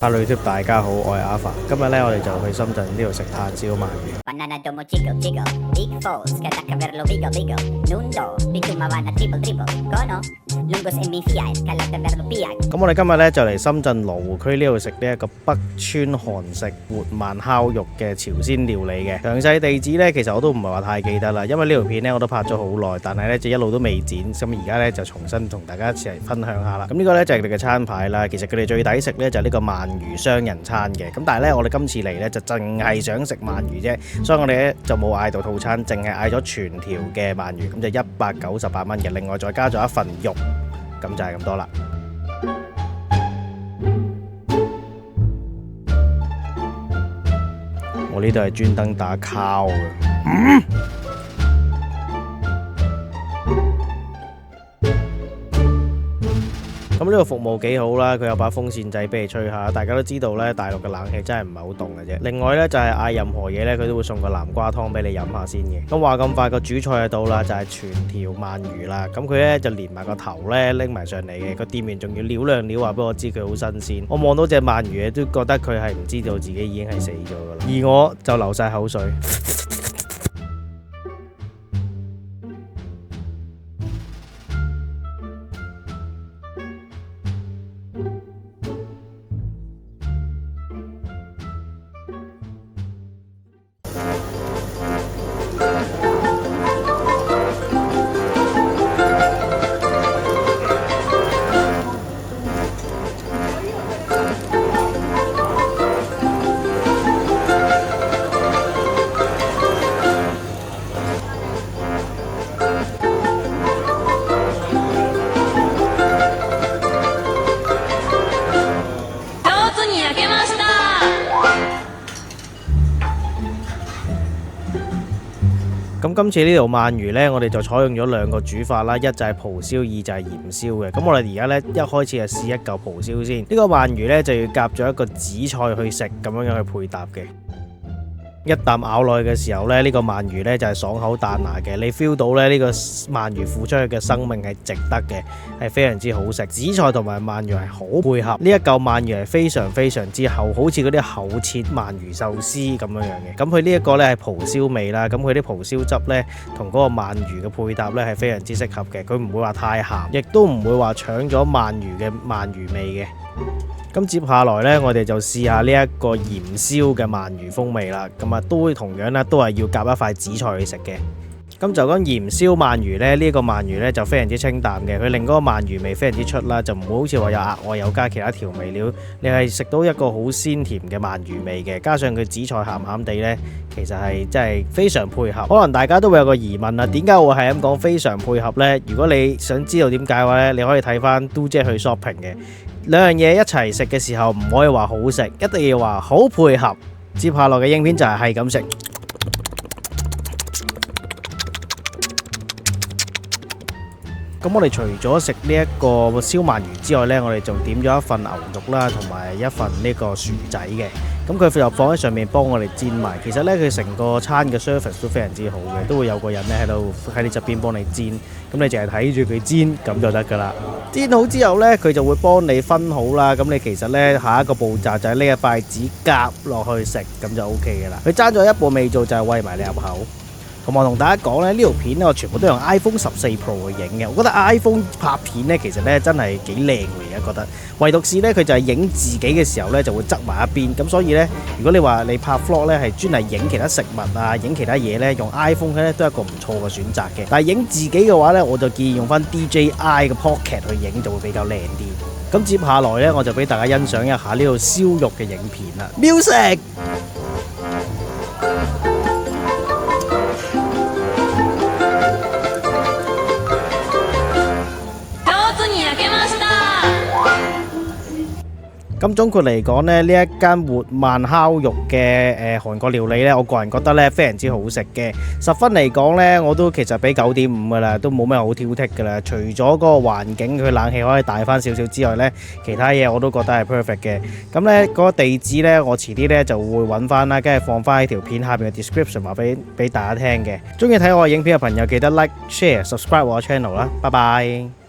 Hello YouTube，大家好，我係阿凡。今日咧，我哋就去深圳呢度食炭燒鰻魚。Banana domo chico chico, big falls, kata caverlo vigo vigo, nundo, bitumawana triple triple, kono, lungos e mi fiat, kala caverlo piag。咁我哋今日咧就嚟深圳羅湖區呢度食呢一個北川韓式活鰻烤肉嘅朝鮮料理嘅。詳細地址咧，其實我都唔係話太記得啦，因為呢條片咧我都拍咗好耐，但係咧就一路都未剪。咁而家咧就重新同大家一齊分享下啦。咁呢個咧就係佢哋嘅餐牌啦。其實佢哋最抵食咧就係呢個鰻魚雙人餐嘅。咁但係咧我哋今次嚟咧就淨係想食鰻魚啫，所以我哋咧就冇嗌到套餐，淨係嗌咗全條嘅鰻魚，咁就198蚊嘅，另外再加咗一份肉，咁就係咁多啦。我呢度係專登打烤嘅。咁呢個服務幾好啦，佢有把風扇仔俾你吹下。大家都知道咧，大陸嘅冷氣真係唔係好凍嘅啫。另外咧就係嗌任何嘢咧，佢都會送個南瓜湯俾你飲下先嘅。咁話咁快個主菜就到啦，就係全條鰻魚啦。咁佢咧就連埋個頭咧拎埋上嚟嘅，個店員仲要撩兩撩話俾我知佢好新鮮。我望到隻鰻魚都覺得佢係唔知道自己已經係死咗噶啦，而我就流晒口水。咁今次呢條鰻魚呢，我哋就採用咗兩個煮法啦，一就係蒲燒，二就係鹽燒嘅。咁我哋而家呢，一開始就試一嚿蒲燒先。呢個鰻魚呢，就要夾咗一個紫菜去食，咁樣去配搭嘅。一啖咬落去嘅時候呢，呢個鰻魚呢就係爽口彈牙嘅，你 feel 到咧呢個鰻魚付出去嘅生命係值得嘅，係非常之好食。紫菜同埋鰻魚係好配合，呢一嚿鰻魚係非常之厚，好似嗰啲厚切鰻魚壽司咁樣嘅。咁佢呢一個呢係蒲燒味啦，咁佢啲蒲燒汁呢同嗰個鰻魚嘅配搭呢係非常之適合嘅，佢唔會話太鹹，亦都唔會話搶咗鰻魚嘅鰻魚味嘅。咁接下來呢，我哋就試下呢一個鹽燒嘅鰻魚風味啦。咁啊，都會同樣呢，都係要夾一塊紫菜去食嘅。咁就講鹽燒鰻魚呢，呢個鰻魚呢就非常之清淡嘅，佢令嗰個鰻魚味非常之出啦，就唔會好似話有額外有加其他調味料，你係食到一個好鮮甜嘅鰻魚味嘅，加上佢紫菜鹹鹹地呢，其實係真係非常配合。可能大家都會有個疑問啦，點解我係咁講非常配合呢？如果你想知道點解嘅話呢，你可以睇翻嘟姐去 shopping 嘅。兩樣嘢一齊食嘅時候唔可以話好食，一定要話好配合。接下來嘅影片就係咁食。咁我哋除咗食呢一個燒鰻魚之外呢，我哋仲點咗一份牛肉啦，同埋一份呢個薯仔嘅。咁佢就放喺上面幫我哋煎埋。其實呢，佢成個餐嘅 service 都非常之好嘅，都會有個人呢喺你側邊幫你煎。咁你淨係睇住佢煎咁就得噶啦。煎好之後呢，佢就會幫你分好啦。咁你其實呢，下一個步驟就係拎一筷子夾落去食，咁就 OK 嘅啦。佢爭咗一步未做就係餵埋你入口。同埋同大家講咧，呢條片咧我全部都用 iPhone 14 Pro 去影嘅。我覺得 iPhone 拍片咧其實咧真係幾靚嘅，而家覺得。唯獨是咧佢就係影自己嘅時候咧就會側埋一邊。咁所以咧，如果你話你拍 vlog 咧係專係影其他食物啊、影其他嘢咧，用 iPhone 咧都係一個唔錯嘅選擇嘅。但係影自己嘅話咧，我就建議用翻 DJI 嘅 Pocket 去影就會比較靚啲。咁接下來咧，我就俾大家欣賞一下呢度燒肉嘅影片啦。Music。咁總括嚟講呢，呢一間活鰻烤肉嘅韓國料理呢，我個人覺得呢非常之好食嘅。10分嚟講呢，我都其實俾9.5噶啦，都冇咩好挑剔噶啦。除咗嗰個環境佢冷氣可以大翻少少之外呢，其他嘢我都覺得係 perfect 嘅。咁呢嗰個地址呢，我遲啲呢就會揾翻啦，跟住放翻喺條片下邊嘅 description 話俾大家聽嘅。中意睇我影片嘅朋友記得 like、share、subscribe 我嘅 channel 啦。拜拜。